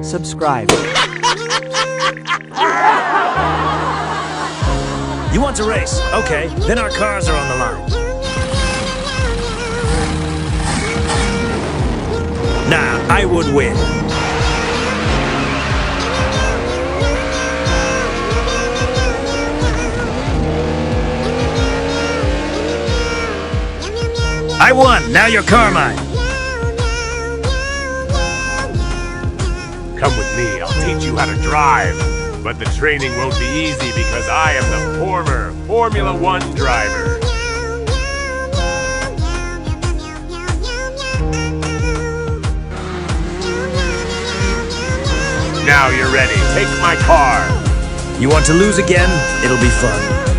subscribe. You want to race? Okay, then our cars are on the line. Nah, I would win. I won! Now you're Carmine! Come with me, I'll teach you how to drive. But the training won't be easy because I am the former Formula One driver. Now you're ready. Take my car. You want to lose again? It'll be fun.